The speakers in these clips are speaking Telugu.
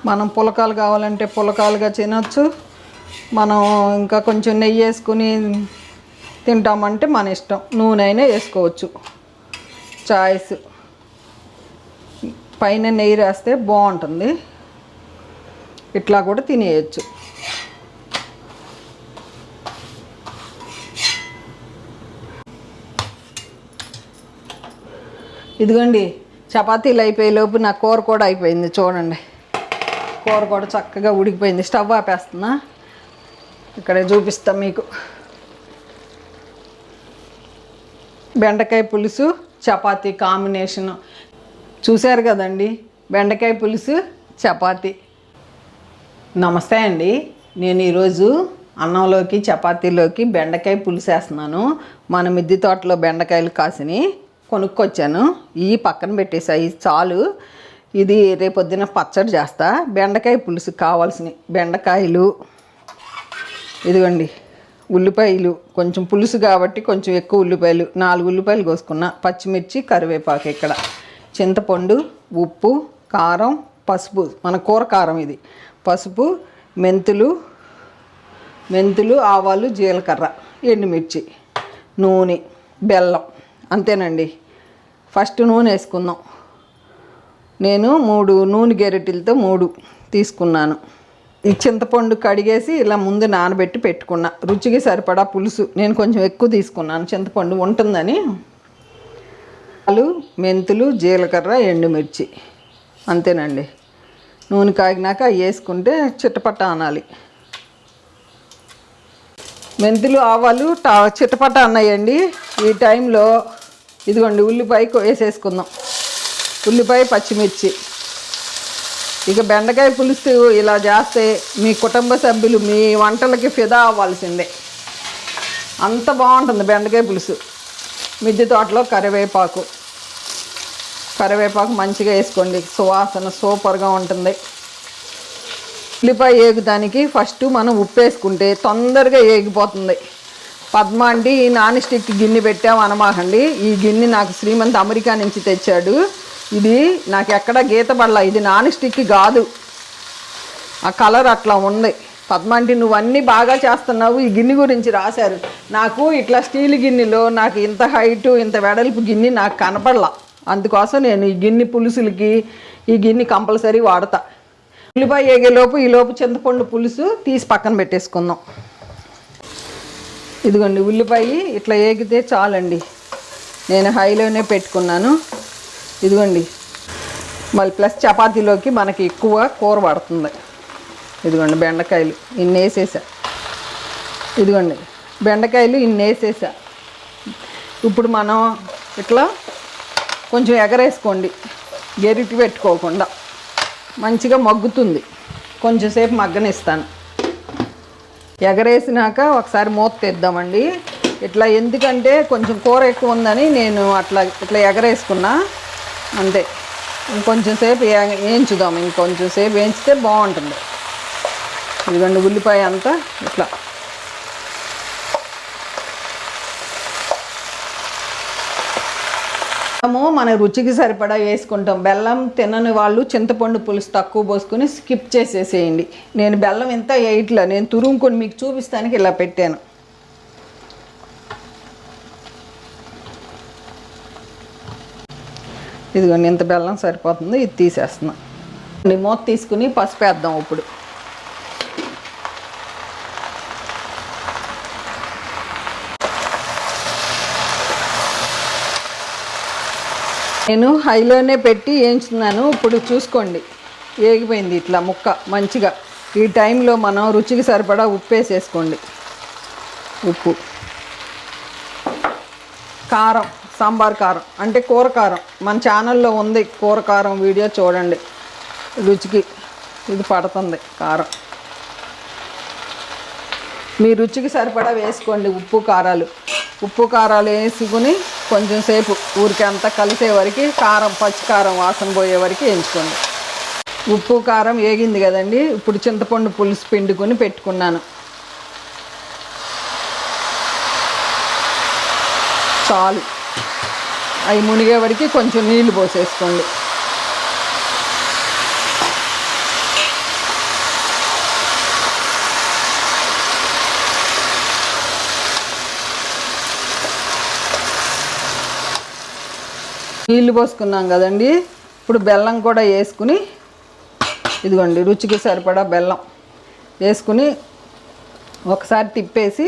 మనం పులకాలు కావాలంటే పులకాలుగా తినొచ్చు. మనం ఇంకా కొంచెం నెయ్యి వేసుకుని తింటామంటే మన ఇష్టం. నూనె అయినా వేసుకోవచ్చు, చాయిస్. పైన నెయ్యి రాస్తే బాగుంటుంది. ఇట్లా కూడా తినేయచ్చు. ఇదిగోండి, చపాతీలు అయిపోయేలోపు నా కూర కూడా అయిపోయింది. చూడండి, కూర కూడా చక్కగా ఉడికిపోయింది. స్టవ్ ఆపేస్తున్నా, ఇక్కడే చూపిస్తాం మీకు. బెండకాయ పులుసు చపాతీ కాంబినేషను చూశారు కదండి. బెండకాయ పులుసు చపాతీ. నమస్తే అండి. నేను ఈరోజు అన్నంలోకి చపాతీలోకి బెండకాయ పులుసు వేస్తున్నాను. మన మిద్దె తోటలో బెండకాయలు కాసిని కొనుక్కొచ్చాను. ఈ పక్కన పెట్టేసాయి చాలు. ఇది రేపొద్దున పచ్చడి చేస్తా. బెండకాయ పులుసు కావాల్సినవి బెండకాయలు, ఇదిగోండి ఉల్లిపాయలు, కొంచెం పులుసు కాబట్టి కొంచెం ఎక్కువ ఉల్లిపాయలు, 4 ఉల్లిపాయలు కోసుకున్నా, పచ్చిమిర్చి, కరివేపాకు, ఇక్కడ చింతపండు, ఉప్పు, కారం, పసుపు, మన కూర కారం ఇది, పసుపు, మెంతులు, ఆవాలు, జీలకర్ర, ఎండుమిర్చి, నూనె, బెల్లం, అంతేనండి. ఫస్ట్ నూనె వేసుకుందాం. నేను 3 నూనె గెరిటెలతో 3 తీసుకున్నాను. ఈ చింతపండు కడిగేసి ఇలా ముందు నానబెట్టి పెట్టుకున్నా. రుచికి సరిపడా పులుసు నేను కొంచెం ఎక్కువ తీసుకున్నాను, చింతపండు ఉంటుందని. మెంతులు, జీలకర్ర, ఎండుమిర్చి, అంతేనండి. నూనె కాగినాక వేసుకుంటే చిట్టపట్ట అనాలి. మెంతులు, ఆవాలు చిట్టపట్ట అన్నాయండి. ఈ టైంలో ఇదిగోండి ఉల్లిపాయ వేసేసుకుందాం. ఉల్లిపాయ, పచ్చిమిర్చి. ఇక బెండకాయ పులుసు ఇలా చేస్తే మీ కుటుంబ సభ్యులు మీ వంటలకి ఫిదా అవ్వాల్సిందే. అంత బాగుంటుంది బెండకాయ పులుసు. మిద్దె తోటలో కరివేపాకు మంచిగా వేసుకోండి, సువాసన సూపర్గా ఉంటుంది. ఉల్లిపాయ ఏగుదానికి ఫస్ట్ మనం ఉప్పు వేసుకుంటే తొందరగా ఏగిపోతుంది. పద్మ అండి నాన్ స్టిక్ గిన్నె పెట్టాము అనమాకండి. ఈ గిన్నె నాకు శ్రీమంత్ అమెరికా నుంచి తెచ్చాడు. ఇది నాకు ఎక్కడ గీత పడలా. ఇది నాన్ స్టిక్ కాదు, ఆ కలర్ అట్లా ఉంది. పద్మ అంటే నువ్వు అన్నీ బాగా చేస్తున్నావు, ఈ గిన్నె గురించి రాశారు. నాకు ఇట్లా స్టీల్ గిన్నెలో నాకు ఇంత హైటు ఇంత వెడల్పు గిన్నె నాకు కనపడలా. అందుకోసం నేను ఈ గిన్నె పులుసులకి ఈ గిన్నె కంపల్సరీ వాడతా. ఉల్లిపాయ ఏగేలోపు ఈలోపు చింతపండు పులుసు తీసి పక్కన పెట్టేసుకుందాం. ఇదిగోండి ఉల్లిపాయ ఇట్లా ఏగితే చాలండి. నేను హైలోనే పెట్టుకున్నాను. ఇదిగోండి మళ్ళీ ప్లస్ చపాతీలోకి మనకి ఎక్కువ కూర పడుతుంది. ఇదిగోండి బెండకాయలు ఇన్ని వేసేసా. ఇదిగోండి బెండకాయలు ఇన్ని వేసేసా. ఇప్పుడు మనం ఇట్లా కొంచెం ఎగరేసుకోండి, గెరిటి పెట్టుకోకుండా. మంచిగా మగ్గుతుంది. కొంచెంసేపు మగ్గనిస్తాను. ఎగరేసినాక ఒకసారి మూత తెద్దామండి. ఇట్లా ఎందుకంటే కొంచెం కూర ఎక్కువ ఉందని నేను ఇట్లా ఎగరేసుకున్నా అంతే. ఇంకొంచెం సేపు వేయించుదాం. ఇంకొంచెం సేపు వేయించితే బాగుంటుంది. ఇదిగోండి ఉల్లిపాయ అంతా ఇట్లా మన రుచికి సరిపడా వేసుకుంటాం. బెల్లం తినని వాళ్ళు చింతపండు పులుసు తక్కువ పోసుకొని స్కిప్ చేసేసేయండి. నేను బెల్లం ఇంత వేయట్లా, నేను తురుముకొని మీకు చూపిస్తానికి ఇలా పెట్టాను. ఇదిగోండి ఇంత బెల్లం సరిపోతుంది. ఇది తీసేస్తున్నా. మూత తీసుకుని పసుపు వేద్దాం. ఇప్పుడు నేను హైలోనే పెట్టి వేయించుతున్నాను. ఇప్పుడు చూసుకోండి వేగిపోయింది ఇట్లా ముక్క మంచిగా. ఈ టైంలో మనం రుచికి సరిపడా ఉప్పు వేసేసుకోండి. ఉప్పు, కారం, సాంబార్ కారం అంటే కూర కారం మన ఛానల్లో ఉంది. కూర కారం వీడియో చూడండి. రుచికి ఇది పడుతుంది కారం. మీ రుచికి సరిపడా వేసుకోండి ఉప్పు కారాలు వేసుకుని కొంచెం సేపు ఊరికి అంతా కలిసే వరకు కారం పచ్చికారం వాసన పోయే వరకు వేయించుకోండి. ఉప్పు కారం వేగింది కదండి. ఇప్పుడు చింతపండు పులుసు పిండుకొని పెట్టుకున్నాను. చాలు. అవి మునిగే వరకు కొంచెం నీళ్లు పోసేసుకోండి. నీళ్ళు పోసుకున్నాం కదండి, ఇప్పుడు బెల్లం కూడా వేసుకుని, ఇదిగోండి రుచికి సరిపడా బెల్లం వేసుకుని ఒకసారి తిప్పేసి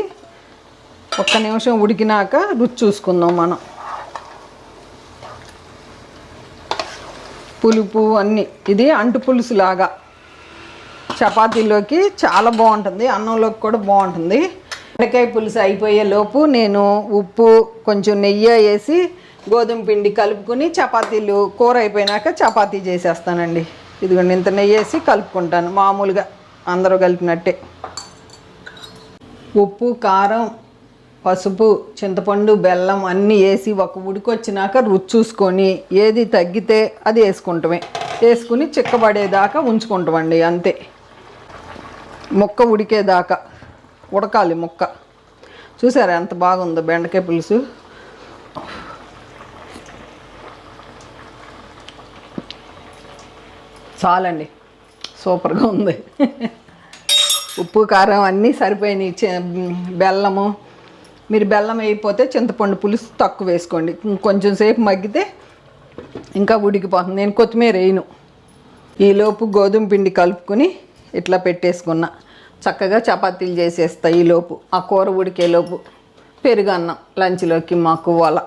ఒక్క నిమిషం ఉడికినాక రుచి చూసుకుందాం మనం. పులుపు అన్నీ, ఇది అంటు పులుసు లాగా చపాతీలోకి చాలా బాగుంటుంది, అన్నంలోకి కూడా బాగుంటుంది. బెండకాయ పులుసు అయిపోయే లోపు నేను ఉప్పు కొంచెం నెయ్యి వేసి గోధుమ పిండి కలుపుకొని చపాతీలు కూర అయిపోయినాక చపాతీ చేసేస్తానండి. ఇదిగోండి ఇంత నెయ్యి వేసి కలుపుకుంటాను మామూలుగా అందరూ కలిపినట్టే. ఉప్పు, కారం, పసుపు, చింతపండు, బెల్లం అన్నీ వేసి ఒక ఉడికొచ్చినాక రుచి చూసుకొని ఏది తగ్గితే అది వేసుకుంటామే. వేసుకుని చిక్కబడేదాకా ఉంచుకుంటామండి అంతే. ముక్క ఉడికేదాకా ఉడకాలి ముక్క. చూసారా ఎంత బాగుందో బెండకాయ పులుసు. చాలండి, సూపర్గా ఉంది. ఉప్పు కారం అన్నీ సరిపోయినాయి. బెల్లము, మీరు బెల్లం వేయకపోతే చింతపండు పులుసు తక్కువ వేసుకోండి. కొంచెం సేపు మగ్గితే ఇంకా ఉడికిపోతుంది. నేను కొత్తిమీర వేయను. ఈలోపు గోధుమ పిండి కలుపుకొని ఇట్లా పెట్టేసుకున్నా. చక్కగా చపాతీలు చేసేస్తా ఈలోపు, ఆ కూర ఉడికేలోపు. పెరుగన్నం లంచ్లోకి మాకు వాళ్ళ.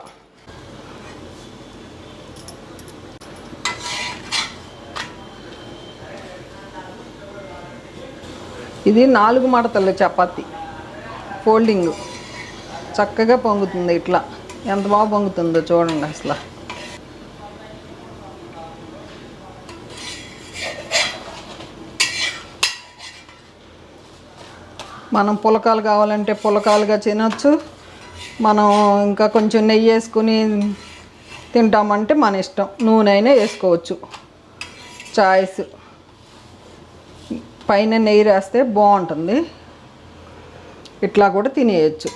ఇది 4 మడతల చపాతీ, ఫోల్డింగ్. చక్కగా పొంగుతుంది ఇట్లా. ఎంత బాగా పొంగుతుందో చూడండి అసలు. మనం పులకాలు కావాలంటే పులకాలుగా తినచ్చు. మనం ఇంకా కొంచెం నెయ్యి వేసుకుని తింటామంటే మన ఇష్టం. నూనె అయినా వేసుకోవచ్చు, చాయిస్. పైన నెయ్యి రాస్తే బాగుంటుంది. ఇట్లా కూడా తినేయచ్చు.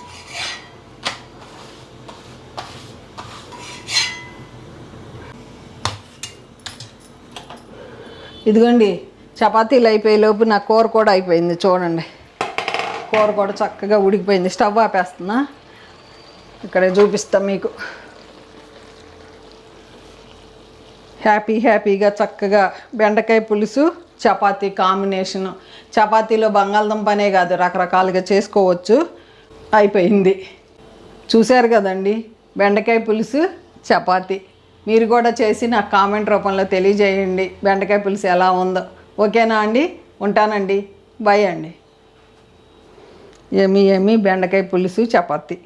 ఇదిగోండి చపాతీలు అయిపోయేలోపు నా కూర కూడా అయిపోయింది చూడండి. కూర కూడా చక్కగా ఉడికిపోయింది. స్టవ్ ఆపేస్తున్నా, ఇక్కడే చూపిస్తా మీకు. హ్యాపీగా చక్కగా బెండకాయ పులుసు చపాతీ కాంబినేషను. చపాతీలో బంగాళదుంపనే కాదు, రకరకాలుగా చేసుకోవచ్చు. అయిపోయింది. చూశారు కదండి బెండకాయ పులుసు చపాతీ. మీరు కూడా చేసి నాకు కామెంట్ రూపంలో తెలియజేయండి బెండకాయ పులుసు ఎలా ఉందో. ఓకేనా అండి? ఉంటానండి. బాయ్ అండి. ఏమీ బెండకాయ పులుసు చపాతీ.